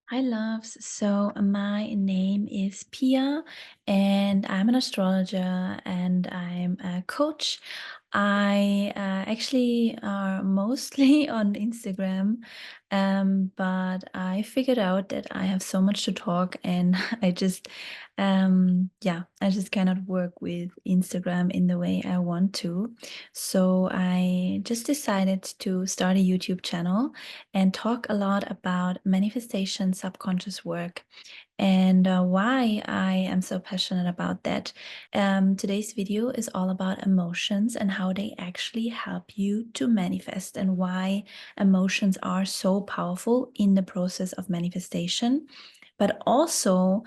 Hi, loves. So, my name is Pia, and I'm an astrologer and I'm a coach. I actually are mostly on Instagram, but I figured out that I have so much to talk, and I just cannot work with Instagram in the way I want to. So, I just decided to start a YouTube channel and talk a lot about manifestation, subconscious work, and why I am so passionate about that. Today's video is all about emotions and how they actually help you to manifest, and why emotions are so powerful in the process of manifestation, but also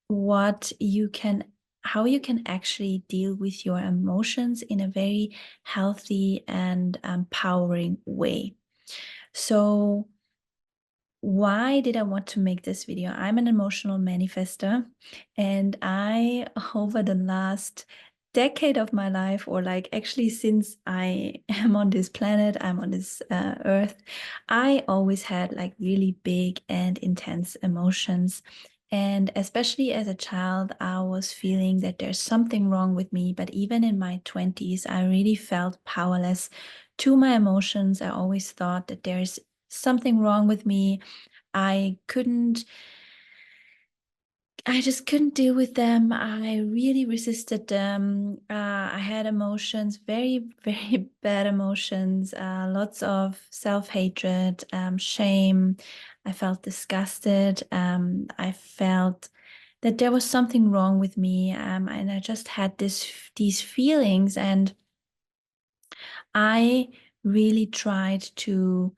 what you can how you can actually deal with your emotions in a very healthy and empowering way. So, why did I want to make this video? I'm an emotional manifester, and I, over the last decade of my life, or like actually since I am on this planet, I'm on this earth, I always had like really big and intense emotions. And especially as a child, I was feeling that there's something wrong with me. But even in my 20s, I really felt powerless to my emotions. I always thought that there's something wrong with me. I couldn't, I just couldn't deal with them. I really resisted them. I had emotions, very, very bad emotions, lots of self-hatred, shame. I felt disgusted. I felt that there was something wrong with me. And I just had these feelings, and I really tried to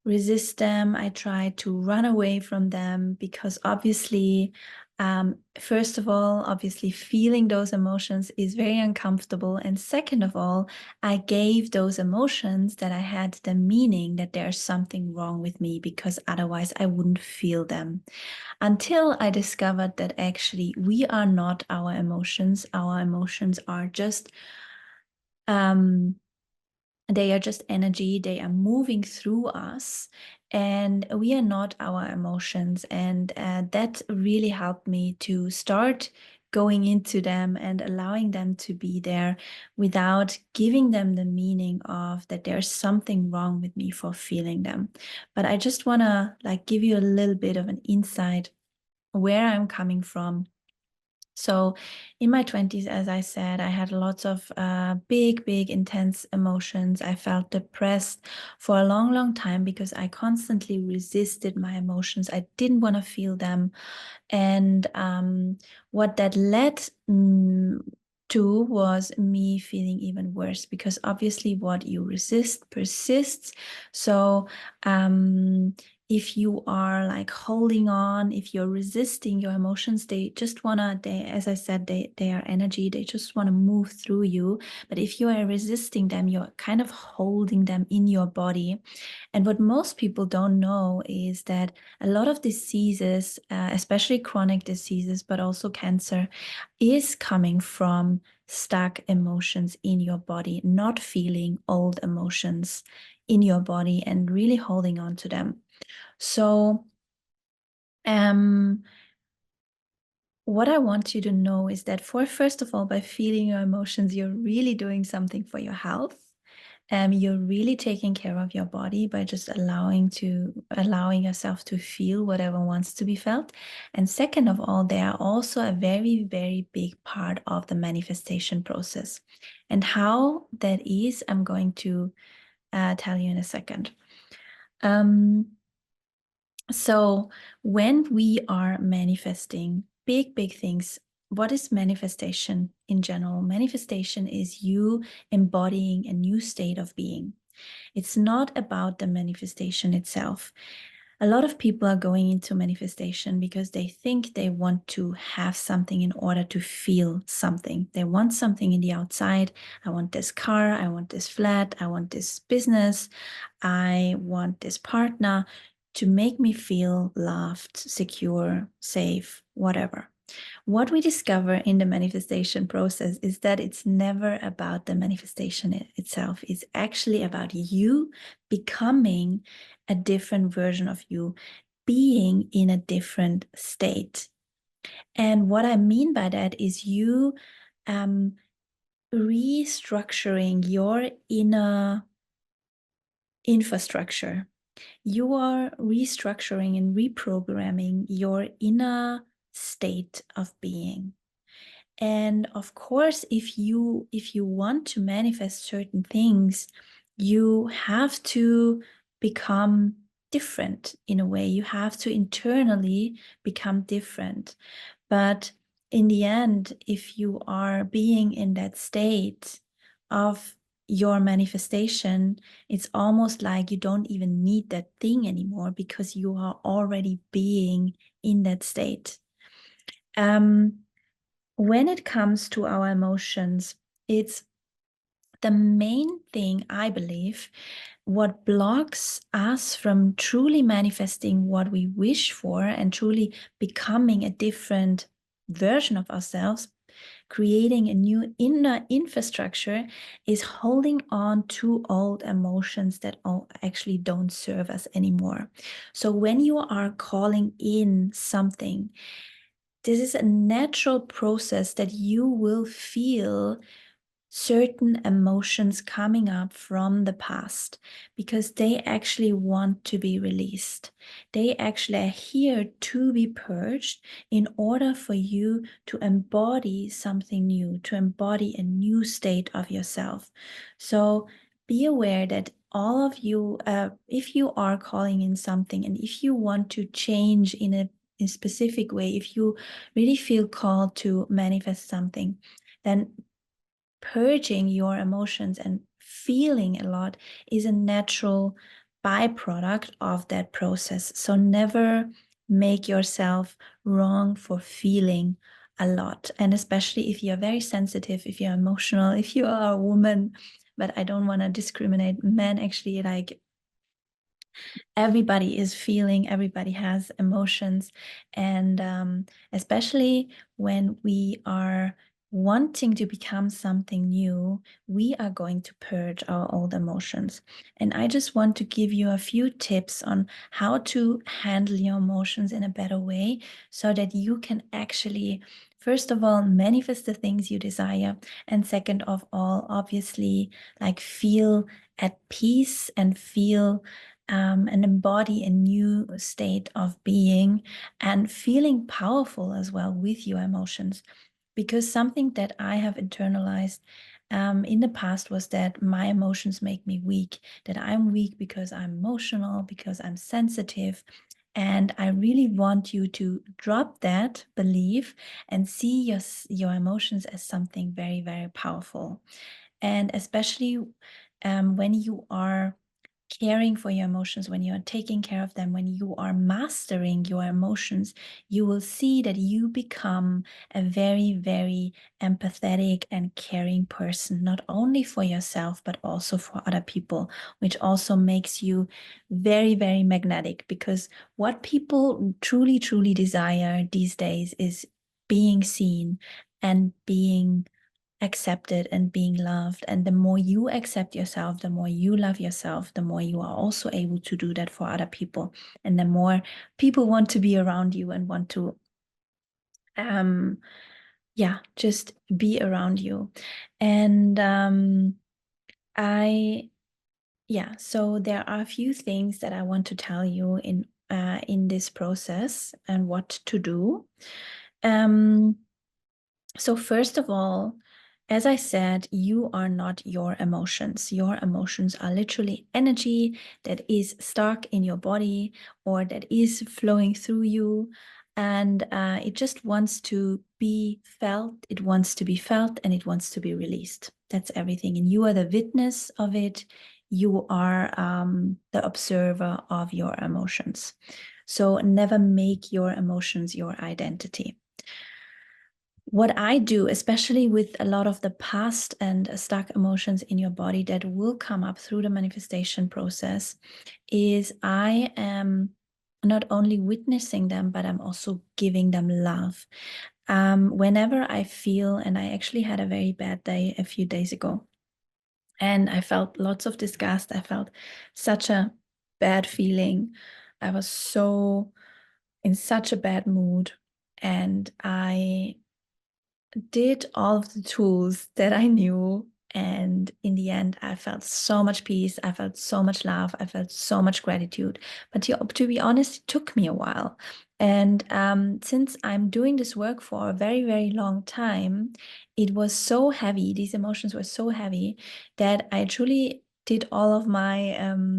resist them. I try to run away from them because obviously, first of all, obviously feeling those emotions is very uncomfortable. And second of all, I gave those emotions that I had the meaning that there's something wrong with me, because otherwise I wouldn't feel them. Until I discovered that actually we are not our emotions. Our emotions are just um, they are just energy. They are moving through us, and we are not our emotions. And that really helped me to start going into them and allowing them to be there without giving them the meaning of that there's something wrong with me for feeling them. But I just want to like give you a little bit of an insight where I'm coming from. So, in my 20s, as I said, I had lots of big, big, intense emotions. I felt depressed for a long, long time because I constantly resisted my emotions. I didn't want to feel them. And what that led to was me feeling even worse, because obviously what you resist persists. So, if you are like holding on, if you're resisting your emotions, they just wanna, as I said, they are energy, they just want to move through you. But if you are resisting them, you're kind of holding them in your body. And what most people don't know is that a lot of diseases, especially chronic diseases, but also cancer, is coming from stuck emotions in your body, not feeling old emotions in your body and really holding on to them. So, um, what I want you to know is that, for first of all, by feeling your emotions, you're really doing something for your health. You're really taking care of your body by just allowing yourself to feel whatever wants to be felt. And second of all, they are also a very, very big part of the manifestation process. And how that is, I'm going to tell you in a second. Um, so when we are manifesting big, big things, what is manifestation in general? Manifestation is you embodying a new state of being. It's not about the manifestation itself. A lot of people are going into manifestation because they think they want to have something in order to feel something. They want something in the outside. I want this car. I want this flat. I want this business. I want this partner to make me feel loved, secure, safe, whatever. What we discover in the manifestation process is that it's never about the manifestation itself. It's actually about you becoming a different version of you, being in a different state. And what I mean by that is you restructuring your inner infrastructure. You are restructuring and reprogramming your inner state of being. And of course, if you want to manifest certain things, you have to become different in a way. You have to internally become different. But in the end, if you are being in that state of your manifestation, it's almost like you don't even need that thing anymore because you are already being in that state. When it comes to our emotions, it's the main thing, I believe, what blocks us from truly manifesting what we wish for and truly becoming a different version of ourselves, creating a new inner infrastructure, is holding on to old emotions that actually don't serve us anymore. So when you are calling in something, this is a natural process that you will feel certain emotions coming up from the past because they actually want to be released. They actually are here to be purged in order for you to embody something new, to embody a new state of yourself. So be aware that all of you, if you are calling in something and if you want to change in a specific way, if you really feel called to manifest something, then purging your emotions and feeling a lot is a natural byproduct of that process. So never make yourself wrong for feeling a lot. And especially if you're very sensitive, if you're emotional, if you are a woman, but I don't want to discriminate men, actually, like everybody is feeling, everybody has emotions. And especially when we are wanting to become something new, we are going to purge our old emotions. And I just want to give you a few tips on how to handle your emotions in a better way so that you can actually, first of all, manifest the things you desire. And second of all, obviously, like feel at peace and feel and embody a new state of being and feeling powerful as well with your emotions. Because something that I have internalized in the past was that my emotions make me weak, that I'm weak because I'm emotional, because I'm sensitive. And I really want you to drop that belief and see your emotions as something very, very powerful. And especially when you are caring for your emotions, when you're taking care of them, when you are mastering your emotions, you will see that you become a very, very empathetic and caring person, not only for yourself, but also for other people, which also makes you very, very magnetic. Because what people truly, truly desire these days is being seen and being accepted and being loved. And the more you accept yourself, the more you love yourself, the more you are also able to do that for other people. And the more people want to be around you and want to just be around you. And so there are a few things that I want to tell you in this process and what to do. So first of all, as I said, you are not your emotions. Your emotions are literally energy that is stuck in your body or that is flowing through you. And it just wants to be felt. It wants to be felt and it wants to be released. That's everything. And you are the witness of it. You are the observer of your emotions. So never make your emotions your identity. What I do, especially with a lot of the past and stuck emotions in your body that will come up through the manifestation process, is I am not only witnessing them, but I'm also giving them love. Whenever I feel, and I actually had a very bad day a few days ago, and I felt lots of disgust. I felt such a bad feeling. I was so in such a bad mood, and I did all of the tools that I knew. And in the end, I felt so much peace. I felt so much love. I felt so much gratitude. But to be honest, it took me a while. And since I'm doing this work for a very, very long time, it was so heavy. These emotions were so heavy that I truly did all of my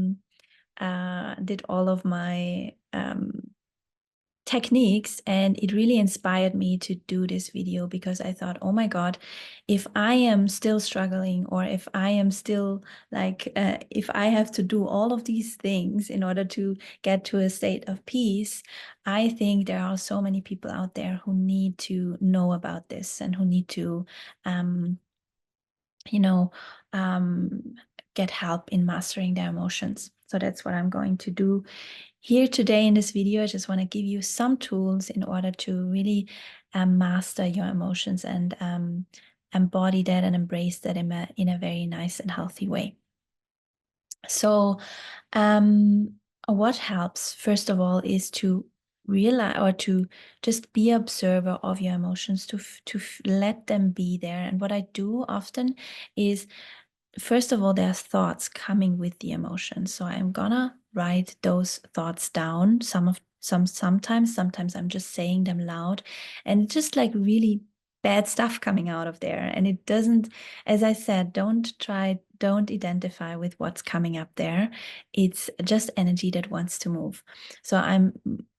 techniques, and it really inspired me to do this video, because I thought, oh my God, if I am still struggling, or if I am still like if I have to do all of these things in order to get to a state of peace, I think there are so many people out there who need to know about this, and who need to um, you know um, get help in mastering their emotions. So that's what I'm going to do here today in this video. I just want to give you some tools in order to really master your emotions, and embody that and embrace that in a very nice and healthy way. So what helps, first of all, is to realize, or to just be observer of your emotions, to let them be there. And what I do often is, first of all, there's thoughts coming with the emotion. So I'm gonna write those thoughts down. Sometimes I'm just saying them loud, and it's just like really bad stuff coming out of there. And it doesn't, as I said, don't identify with what's coming up there. It's just energy that wants to move. So I'm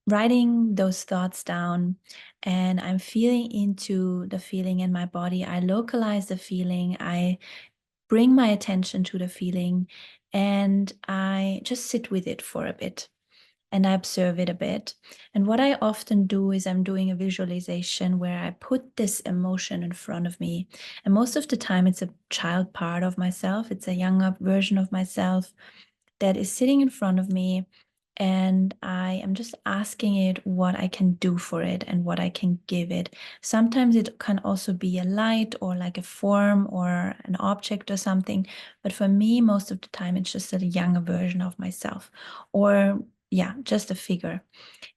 writing those thoughts down, and I'm feeling into the feeling in my body. I localize the feeling. I bring my attention to the feeling, and I just sit with it for a bit, and I observe it a bit. And what I often do is I'm doing a visualization where I put this emotion in front of me. And most of the time, it's a child part of myself, it's a younger version of myself that is sitting in front of me, and I am just asking it what I can do for it and what I can give it. Sometimes it can also be a light, or like a form, or an object or something. But for me, most of the time, it's just a younger version of myself, or yeah, just a figure.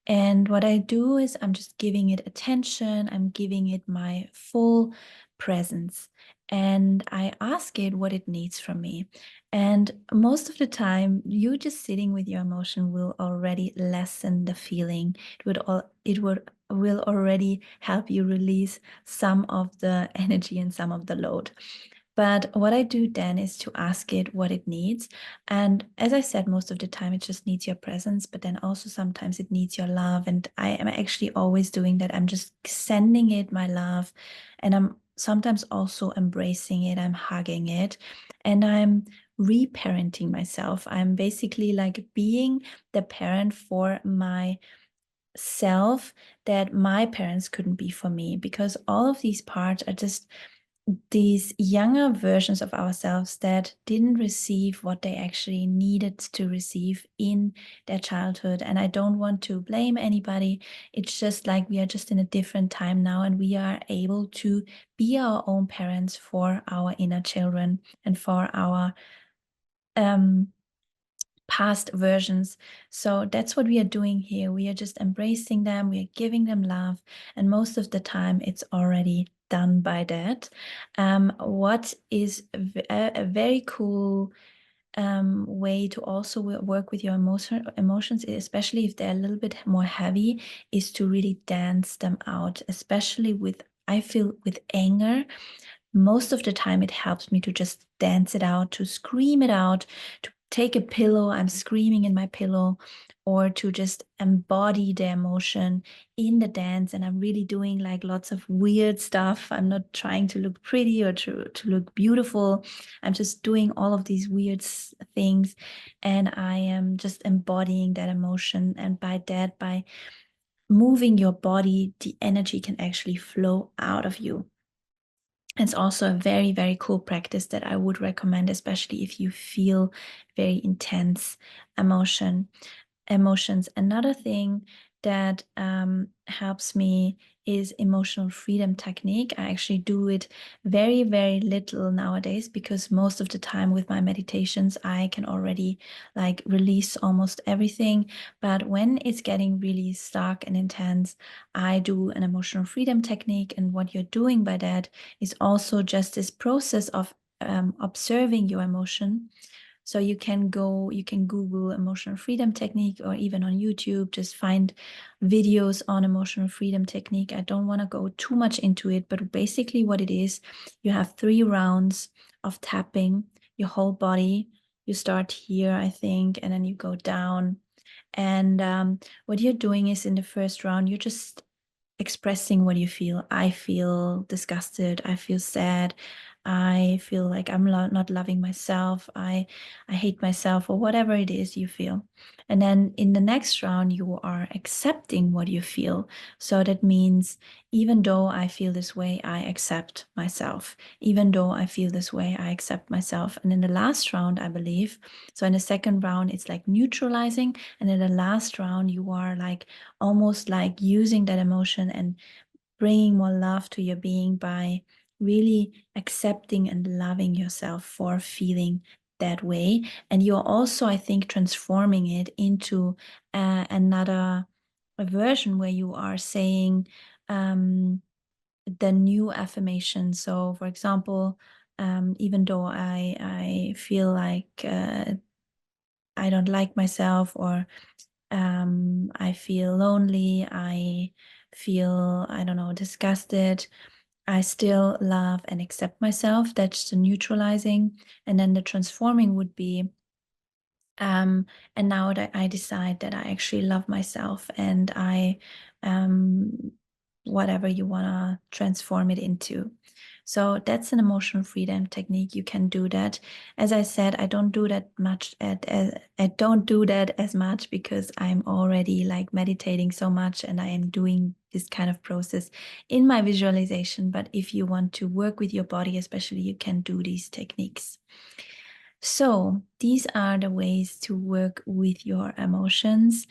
And what I do is I'm just giving it attention, I'm giving it my full presence, and I ask it what it needs from me. And most of the time, you just sitting with your emotion will already lessen the feeling. It will already help you release some of the energy and some of the load. But what I do then is to ask it what it needs. And as I said, most of the time it just needs your presence, but then also sometimes it needs your love. And I am actually always doing that. I'm just sending it my love, and I'm sometimes also embracing it. I'm hugging it, and I'm reparenting myself. I'm basically like being the parent for my self that my parents couldn't be for me, because all of these parts are just these younger versions of ourselves that didn't receive what they actually needed to receive in their childhood. And I don't want to blame anybody. It's just like we are just in a different time now, and we are able to be our own parents for our inner children and for our um past versions. So that's what we are doing here. We are just embracing them, we are giving them love, and most of the time it's already done by that. What is a very cool way to also work with your emotions, especially if they're a little bit more heavy, is to really dance them out, especially with, I feel, with anger. Most of the time it helps me to just dance it out, to scream it out, to take a pillow, I'm screaming in my pillow, or to just embody the emotion in the dance. And I'm really doing like lots of weird stuff. I'm not trying to look pretty or to look beautiful. I'm just doing all of these weird things, and I am just embodying that emotion. And by that, by moving your body, the energy can actually flow out of you. It's also a very, very cool practice that I would recommend, especially if you feel very intense emotions. Another thing that helps me is emotional freedom technique. I actually do it very, very little nowadays because most of the time with my meditations, I can already like release almost everything. But when it's getting really stuck and intense, I do an emotional freedom technique. And what you're doing by that is also just this process of observing your emotion. So you can Google emotional freedom technique, or even on YouTube, just find videos on emotional freedom technique. I don't want to go too much into it, but basically what it is, you have 3 rounds of tapping your whole body. You start here, I think, and then you go down. And what you're doing is, in the first round, you're just expressing what you feel. I feel disgusted. I feel sad. I feel like I'm not loving myself. I hate myself, or whatever it is you feel. And then in the next round, you are accepting what you feel. So that means, even though I feel this way, I accept myself. Even though I feel this way, I accept myself. And in the last round, I believe, so in the second round, it's like neutralizing. And in the last round, you are like almost like using that emotion and bringing more love to your being by really accepting and loving yourself for feeling that way. And you're also, I think, transforming it into another version where you are saying the new affirmation. So, for example, even though I feel like I don't like myself, or I feel lonely, I feel, I don't know, disgusted, I still love and accept myself. That's the neutralizing. And then the transforming would be, and now that I decide that I actually love myself, and I, whatever you want to transform it into. So that's an emotional freedom technique. You can do that. As I said, I don't do that much I don't do that as much because I'm already like meditating so much, and I am doing this kind of process in my visualization. But if you want to work with your body, especially, you can do these techniques. So these are the ways to work with your emotions.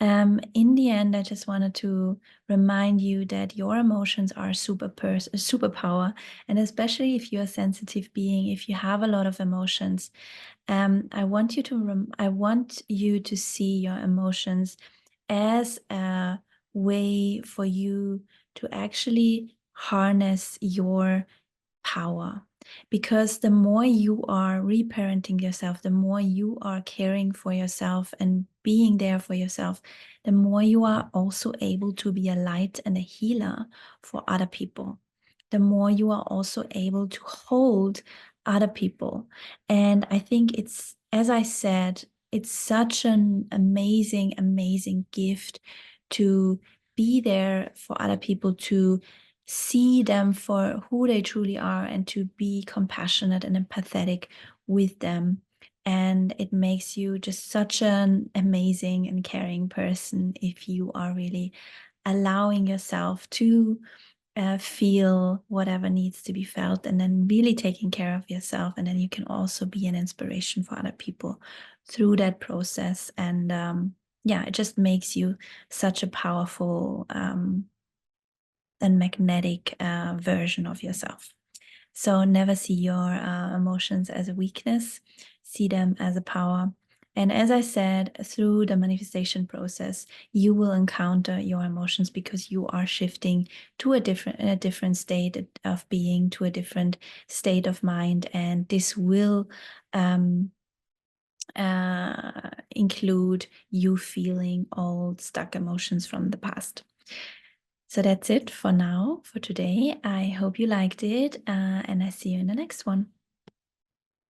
In the end, I just wanted to remind you that your emotions are a superpower, and especially if you're a sensitive being, if you have a lot of emotions, I want you to see your emotions as a way for you to actually harness your power. Because the more you are reparenting yourself, the more you are caring for yourself and being there for yourself, the more you are also able to be a light and a healer for other people. The more you are also able to hold other people. And I think it's, as I said, it's such an amazing, amazing gift to be there for other people, to see them for who they truly are, and to be compassionate and empathetic with them. And it makes you just such an amazing and caring person if you are really allowing yourself to feel whatever needs to be felt, and then really taking care of yourself. And then you can also be an inspiration for other people through that process. And yeah, it just makes you such a powerful and magnetic version of yourself. So never see your emotions as a weakness, see them as a power. And as I said, through the manifestation process, you will encounter your emotions because you are shifting to a different state of being, to a different state of mind. And this will include you feeling old, stuck emotions from the past. So that's it for now, for today. I hope you liked it, and I see you in the next one.